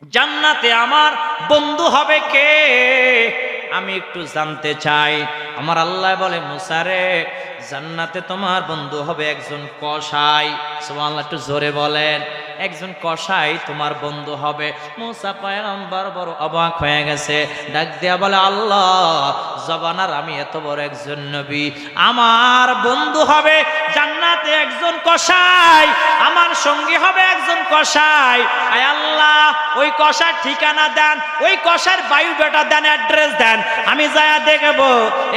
জান্নাতে আমার বন্ধু হবে কে? আমি একটু জানতে চাই। আমার আল্লাহ বলে, মুসা রে, জান্নাতে তোমার বন্ধু হবে একজন কসাই। সুবহানাল্লাহ, একটু জোরে বলেন। একজন কসাই তোমার বন্ধু হবে। মুসা পয়গম্বর বড় অবাক হয়ে গেছে, ডাক দিয়া বলে, আল্লাহ, জবানার আমি এত বড় একজন নবী, আমার বন্ধু হবে জান্নাতে একজন কসাই, আমার সঙ্গী হবে একজন কসাই। আয় আল্লাহ, ওই কসার ঠিকানা দেন, ওই কসার বায়োডাটা দেন, অ্যাড্রেস দেন, আমি যায়া দেখব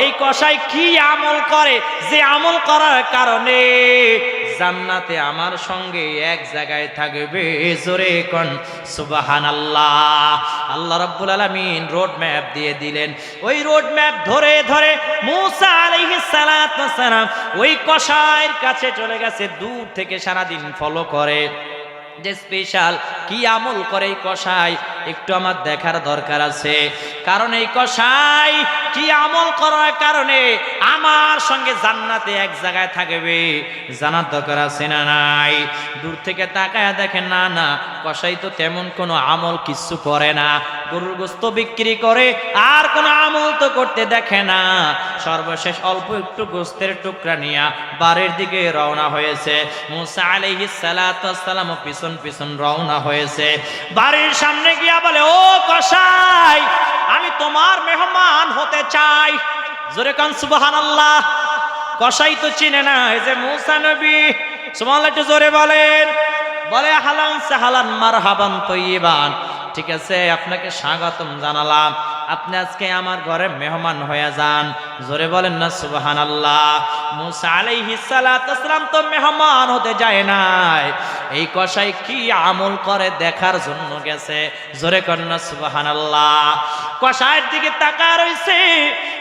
এই কসাই কি আমল করে, যে আমল করার কারণে জান্নাতে আমার সঙ্গে এক জায়গায় থাকবে। জোরে কোন সুবহানাল্লাহ। আল্লাহ রাব্বুল আলামিন রোড ম্যাপ দিয়ে দিলেন। ওই রোড ম্যাপ ধরে ধরে মূসা আলাইহিস সালাতু ওয়াস সালাম ওই কসাইয়ের কাছে চলে গেছে, দূর থেকে সারাদিন ফলো করে যে স্পেশাল কি আমল করে এই কসাই, একটু আমার দেখার দরকার আছে। কারণ এই কসাই কি আমল করার কারণে আমার সঙ্গে জান্নাতে এক জায়গায় থাকবে, জানার দরকার আছে না নাই? দূর থেকে তাকায় দেখেন, না না, কসাই তো তেমন কোনো আমল কিছু করে না, গরুর গোস্ত বিক্রি করে, আর কোনো আমল তো করতে দেখে না। সর্বশেষ অল্প একটু গোস্তের টুকরা নিয়ে বাড়ির দিকে রওনা হয়েছে। মূসা আলাইহিস সালাতু ওয়াস সালাম পিছন পিছন রওনা হয়েছে। বাড়ির সামনে গিয়া বলে, ও কসাই, আমি তোমার মেহমান হতে চাই। জোরে কান সুবহানাল্লাহ। কসাই তো চিনে না এই যে মূসা নবী। সুবহানাল্লাহ, একটু জোরে বলেন। বলে, হালান সাহালান মারহাবান তয়্যিবান, ঠিক আছে, আপনাকে স্বাগতম জানালাম, আপনি আজকে আমার ঘরে মেহমান হয়ে যান। জোরে বলেন না সুবহানাল্লাহ। মূসা আলাইহিস সালাতু ওয়াস সালাম তো মেহমান হতে যায় নাই, এই কসাই কি আমল করে দেখার জন্য গেছে। জোরে করেন না সুবহানাল্লাহ। কসাইয়ের দিকে তাকায় রইছে।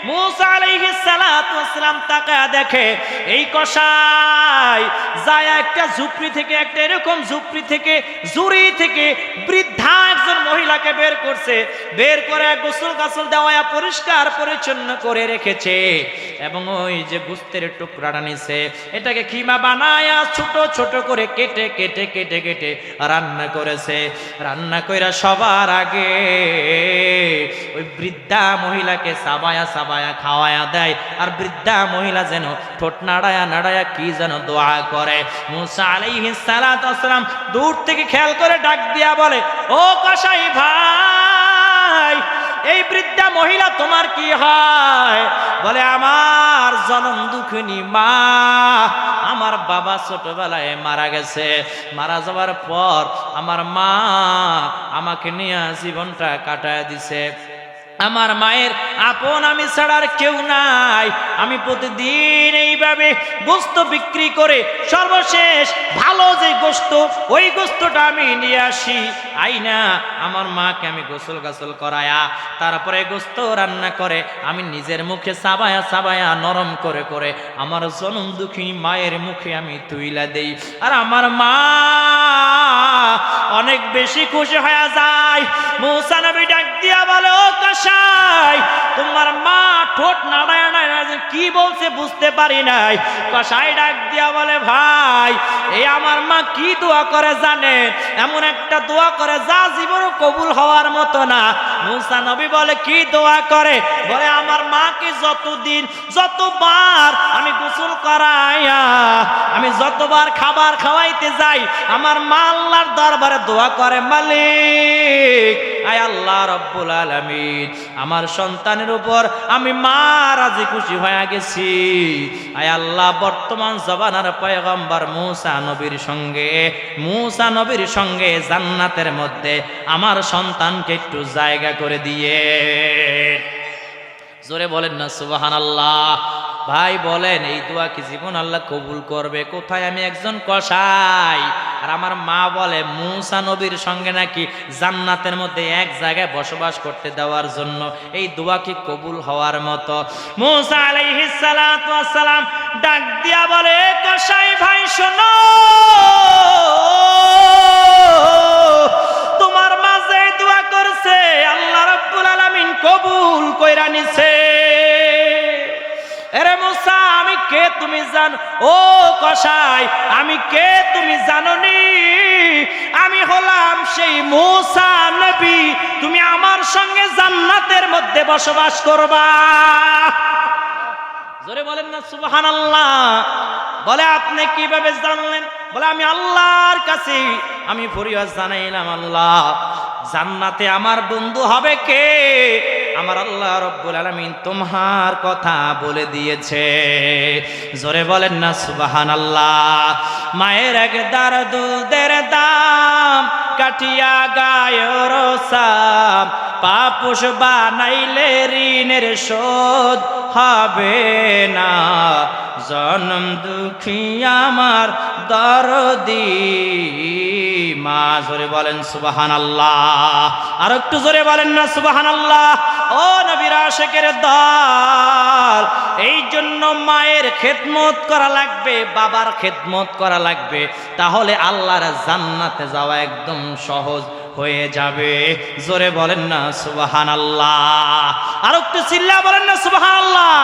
মূসা আলাইহিস সালাতু ওয়াস সালাম তাকায় দেখে এই কসাই যায় একটা ঝুপড়ি থেকে, একটা এরকম ঝুপড়ি থেকে, জুড়ি থেকে বৃদ্ধা একজন মহিলাকে বের করছে। বের করে গোসল গাছল দেওয়া পরিষ্কার পরিচ্ছন্ন করে রেখেছে, এবং ওই যে গোস্তের টুকরাটা নিছে, এটাকে কিমা বানায়া ছোট ছোট করে কেটে কেটে কেটে কেটে রান্না করেছে। রান্না কইরা সবার আগে ওই বৃদ্ধা মহিলাকে সাবায়া সাবায়া খাওয়ায়া দেয়, আর বৃদ্ধা মহিলা যেন ঠোঁট নাড়ায়া নাড়ায়া কি যেন দোয়া করে। মূসা আলাইহিস সালাতু ওয়াস সালাম দূর থেকে খেয়াল করে ডাক দিয়া বলে, ও কসাই ভাই, এই বৃদ্ধা মহিলা তোমার কি হয়? বলে, আমার জনম দুঃখিনী মা, আমার বাবা ছোটবেলায় মারা গেছে, মারা যাওয়ার পর আমার মা আমাকে নিয়ে জীবনটা কাটায় দিছে, আমার মায়ের আপন আমি ছাড়ার কেউ নাই, আমি প্রতিদিন এইভাবে গোস্ত বিক্রি করে সর্বশেষ ভালো যে গোস্ত, ওই গোস্তটা আমি নিয়ে আসি, আইনা আমার মাকে আমি গোসল গাছল করায়া তারপরে গোস্ত রান্না করে আমি নিজের মুখে সাবায়া সাবায়া নরম করে করে আমার জনম দুঃখিনী মায়ের মুখে আমি তুইলা দেই, আর আমার মা অনেক বেশি খুশি হয়ে যায়। মূসা নবী ডাক দিয়া বলে, ও কসাই, তোমার মা ঠোঁট নাড়ায় নাড়ায় কি বলছে বুঝতে পারি নাই। কসাই ডাক দিয়া বলে, ভাই, এই আমার মা কি দোয়া করে জানে? এমন একটা দোয়া করে যা জীবন কবুল হওয়ার মতো না। মূসা নবী বলে, কি দোয়া করে? বলে, আমার মাকে যতদিন যতবার আমি গোসল করাইয়া আমি যতবার খাবার খাওয়াইতে যাই, আমার মা আল্লাহর দরবারে দোয়া করে, মালিক, আয় আল্লাহ রব্বুল আলামিন, আমার সন্তানের উপর আমি মা রাজি খুশি হয়ে গেছি। আয় আল্লাহ, বর্তমান জমানার পয়গম্বর মূসা নবীর সঙ্গে জান্নাতের মধ্যে আমার সন্তানকে একটু জায়গা করে দিয়ে। জোরে বলেন না সুবহানাল্লাহ। ভাই বলেন, এই দোয়া কি জীবন আল্লাহ কবুল করবে? কোথায় আমি একজন কসাই, আর আমার মা বলে মূসা নবীর সঙ্গে নাকি জান্নাতের মধ্যে এক জায়গায় বসবাস করতে দেওয়ার জন্য, এই দোয়া কি কবুল হওয়ার মতো? মূসা আলাইহিস সালাতু ওয়াস সালাম ডাক দিয়া বলে, কসাই ভাই শোনো, তোমার মা যে দোয়া করছে আল্লাহ রাব্বুল আলামিন কবুল কইরা নিছে। এরে মূসা, আমি কে তুমি জানো? ও কসাই, আমি কে তুমি জানো নি? আমি হলাম সেই মূসা নবী। সঙ্গে জান্নাতের মধ্যে বসবাস করবা। জোরে বলেন না সুবহানাল্লাহ। বলে আপনি কিভাবে জানলেন? বলে আমি আল্লাহর কাছে আমি ফরিয়াদ জানাইলাম, আল্লাহ জান্নাতে আমার বন্ধু হবে কে? আমার আল্লাহ রব্বুল আলামিন তোমার কথা বলে দিয়েছে। জোরে বলেন না সুবহানাল্লাহ। মায়ের এক দার দুধের দাম কাটিয়া গায়ের সাম, পাপুষ বানাইলে ঋণের শোধ হবে না। জনম দুঃখী আমার দরদি মা। জোরে বলেন সুবহানাল্লাহ। আর একটু জোরে বলেন না সুবহানাল্লাহ। ও নবীর আশিকের দল, এই জন্য মায়ের খেদমত করা লাগবে, বাবার খেদমত করা লাগবে, তাহলে আল্লাহর জান্নাতে যাওয়া একদম সহজ হয়ে যাবে। জোরে বলেন না সুবহানাল্লাহ। আর একটু চিল্লা বলেন না সুবহানাল্লাহ।